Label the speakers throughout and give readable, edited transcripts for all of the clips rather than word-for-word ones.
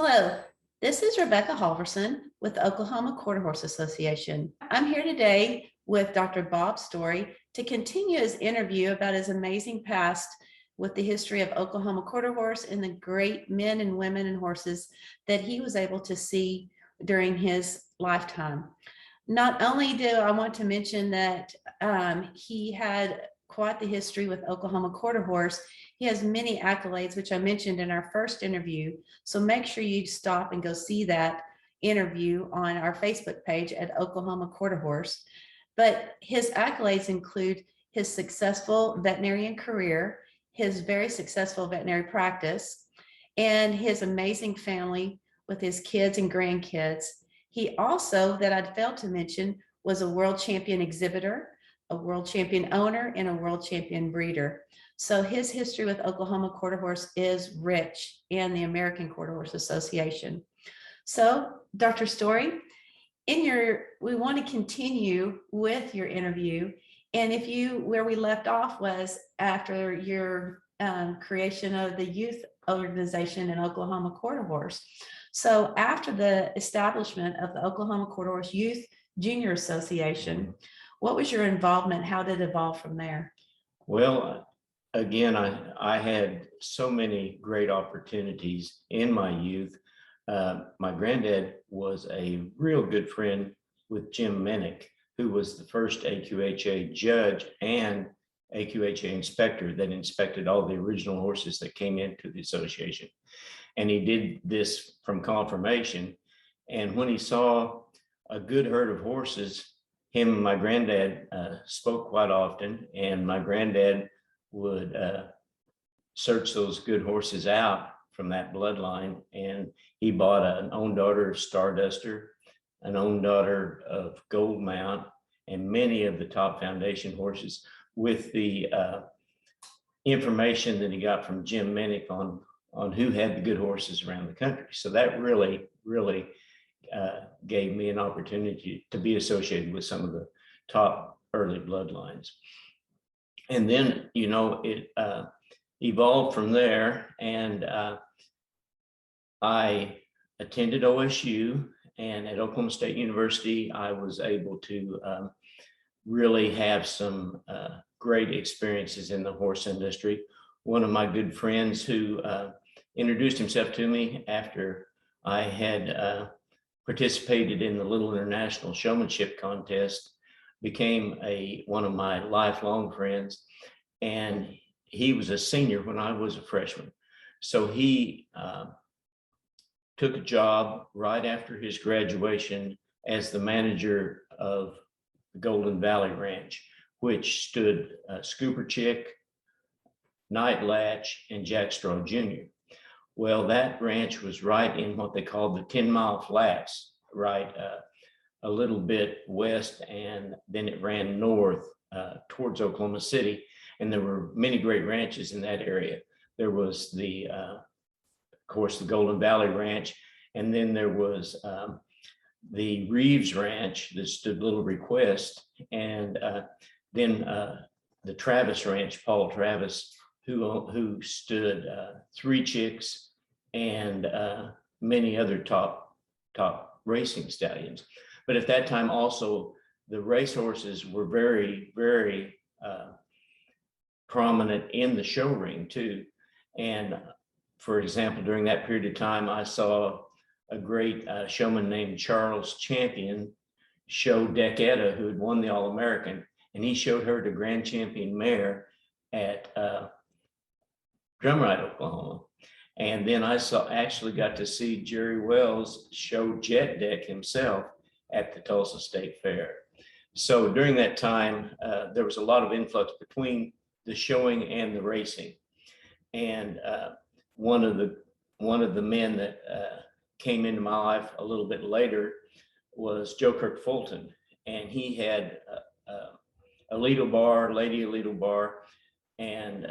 Speaker 1: Hello, this is Rebecca Halvorson with the Oklahoma Quarter Horse Association. I'm here today with Dr. Bob Story to continue his interview about his amazing past with the history of Oklahoma quarter horse and the great men and women and horses that he was able to see during his lifetime. Not only do I want to mention that he had quite the history with Oklahoma quarter horse, he has many accolades, which I mentioned in our first interview. So make sure you stop and go see that interview on our Facebook page at Oklahoma Quarter Horse. But his accolades include his successful veterinarian career, his very successful veterinary practice, and his amazing family with his kids and grandkids. He also, that I'd failed to mention, was a world champion exhibitor, a world champion owner, and a world champion breeder. So his history with Oklahoma Quarter Horse is rich, and the American Quarter Horse Association. So Dr. Story, we want to continue with your interview. And where we left off was after your creation of the youth organization in Oklahoma Quarter Horse. So after the establishment of the Oklahoma Quarter Horse Youth Junior Association, what was your involvement? How did it evolve from there?
Speaker 2: Well, again, I had so many great opportunities in my youth. My granddad was a real good friend with Jim Minnick, who was the first AQHA judge and AQHA inspector that inspected all the original horses that came into the association. And he did this from confirmation. And when he saw a good herd of horses, him and my granddad spoke quite often, and my granddad would search those good horses out from that bloodline. And he bought an own daughter of Starduster, an own daughter of Gold Mount, and many of the top foundation horses with the information that he got from Jim Minnick on who had the good horses around the country. So that really gave me an opportunity to be associated with some of the top early bloodlines. And then, it evolved from there, and I attended OSU, and at Oklahoma State University, I was able to really have some great experiences in the horse industry. One of my good friends who introduced himself to me after I had participated in the Little International Showmanship Contest became one of my lifelong friends, and he was a senior when I was a freshman. So he took a job right after his graduation as the manager of the Golden Valley Ranch, which stood Scooper Chick, Night Latch, and Jack Straw Jr. Well, that ranch was right in what they called the 10-mile flats, right a little bit west, and then it ran north towards Oklahoma City. And there were many great ranches in that area. There was of course, the Golden Valley Ranch, and then there was the Reeves Ranch that stood Little Request, and then the Travis Ranch, Paul Travis, who stood Three Chicks and many other top racing stallions. But at that time also, the racehorses were very, very prominent in the show ring too. And for example, during that period of time, I saw a great showman named Charles Champion show Decketta, who had won the All-American, and he showed her to Grand Champion mare at Drumride, Oklahoma. And then I actually got to see Jerry Wells show Jet Deck himself at the Tulsa State Fair. So during that time, there was a lot of influx between the showing and the racing. And one of the men that came into my life a little bit later was Joe Kirk Fulton, and he had a Lady Alito bar, and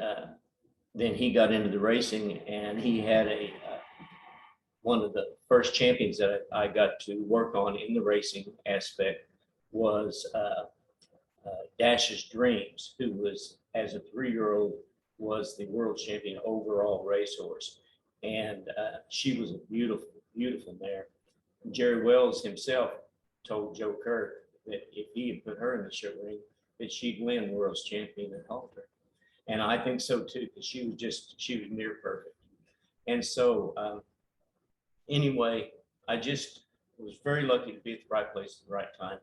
Speaker 2: then he got into the racing, and he had one of the first champions that I got to work on in the racing aspect was Dash's Dreams, who was, as a 3-year-old, was the world champion overall racehorse. And she was a beautiful, beautiful mare. Jerry Wells himself told Joe Kirk that if he had put her in the show ring, that she'd win world's champion at halter. And I think so too, because she was near perfect. And so anyway, I just was very lucky to be at the right place at the right time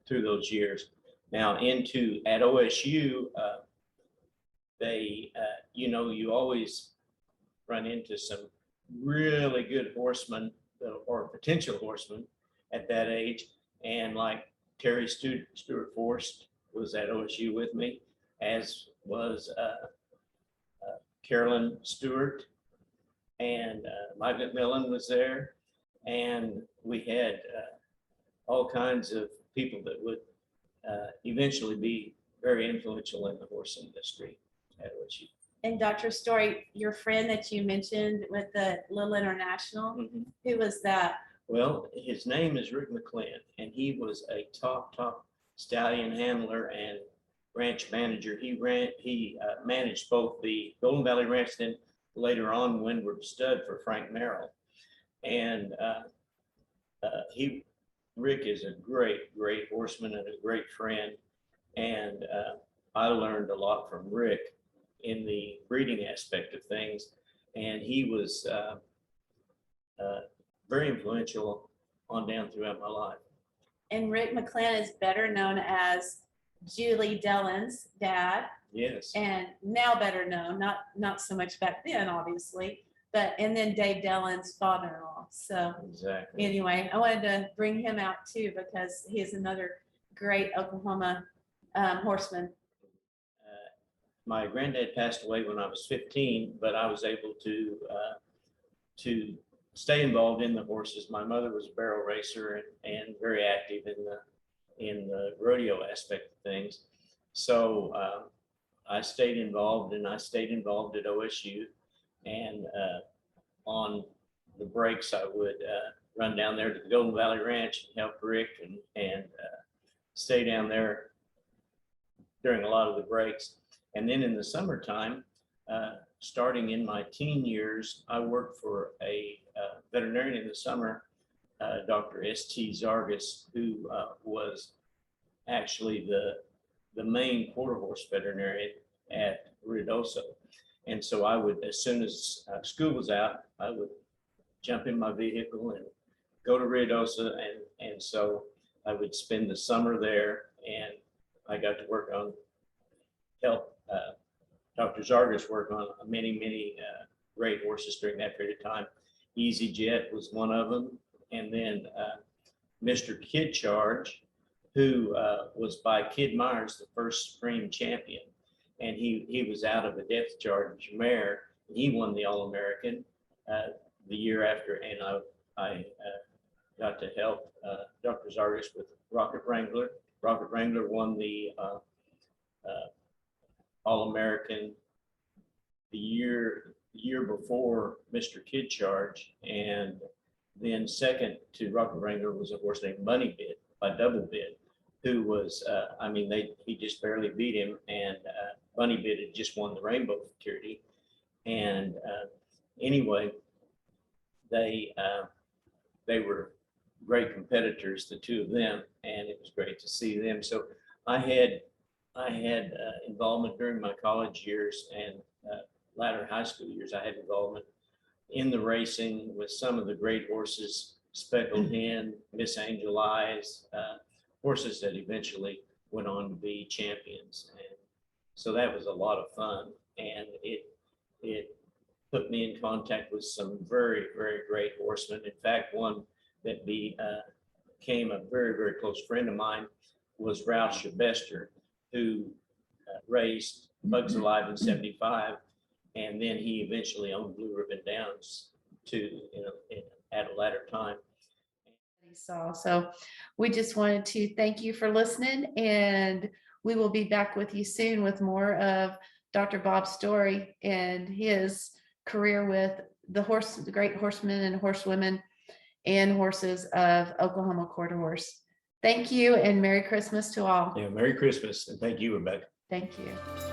Speaker 2: through those years. Now at OSU, you always run into some really good horsemen or potential horsemen at that age. And like Terry Stewart Forrest was at OSU with me, as was Carolyn Stewart, and Mike McMillan was there. And we had all kinds of people that would eventually be very influential in the horse industry at OSU.
Speaker 1: And Dr. Story, your friend that you mentioned with the Little International, who was that?
Speaker 2: Well, his name is Rick McClin, and he was a top stallion handler and ranch manager. He managed both the Golden Valley Ranch, then later on Windward Stud for Frank Merrill. And Rick is a great horseman and a great friend. And I learned a lot from Rick in the breeding aspect of things. And he was very influential on down throughout my life.
Speaker 1: And Rick McClin is better known as Julie Dellen's dad.
Speaker 2: Yes.
Speaker 1: And now better known, not so much back then, obviously, and then Dave Dellen's father-in-law. So
Speaker 2: exactly.
Speaker 1: Anyway, I wanted to bring him out too, because he's another great Oklahoma horseman.
Speaker 2: My granddad passed away when I was 15, but I was able to stay involved in the horses. My mother was a barrel racer and very active in the rodeo aspect of things. So I stayed involved, and I stayed involved at OSU. And on the breaks, I would run down there to the Golden Valley Ranch and help Rick and stay down there during a lot of the breaks. And then in the summertime, starting in my teen years, I worked for a veterinarian in the summer, Dr. S.T. Zargis, who was actually the main quarter horse veterinarian at Ruidoso. And so I would, as soon as school was out, I would jump in my vehicle and go to Ruidoso. And so I would spend the summer there, and I got to help Dr. Zargis work on many great horses during that period of time. Easy Jet was one of them. And then Mr. Kid Charge, who was by Kid Myers, the first Supreme champion. And he was out of a depth charge mare. He won the All-American the year after. And I got to help Dr. Zargis with Rocket Wrangler. Rocket Wrangler won the All-American the year before Mr. Kid Charge. And then second to Rocket Wrangler was a horse named Money Bid by Double Bid, who was, he just barely beat him. And Bunny Bid had just won the Rainbow Futurity. And anyway, they were great competitors, the two of them, and it was great to see them. So I had involvement during my college years and latter high school years. I had involvement in the racing with some of the great horses, Speckled Hen, Miss Angel Eyes, horses that eventually went on to be champions. And so that was a lot of fun, and it put me in contact with some very great horsemen. In fact, one that became a very close friend of mine was Ralph Shabester, who raced Bugs Alive in '75, and then he eventually owned Blue Ribbon Downs at a later time.
Speaker 1: So we just wanted to thank you for listening, and we will be back with you soon with more of Dr. Bob's story and his career with the great horsemen and horsewomen and horses of Oklahoma Quarter Horse. Thank you, and Merry Christmas to all.
Speaker 2: Yeah, Merry Christmas, and thank you, Rebecca.
Speaker 1: Thank you.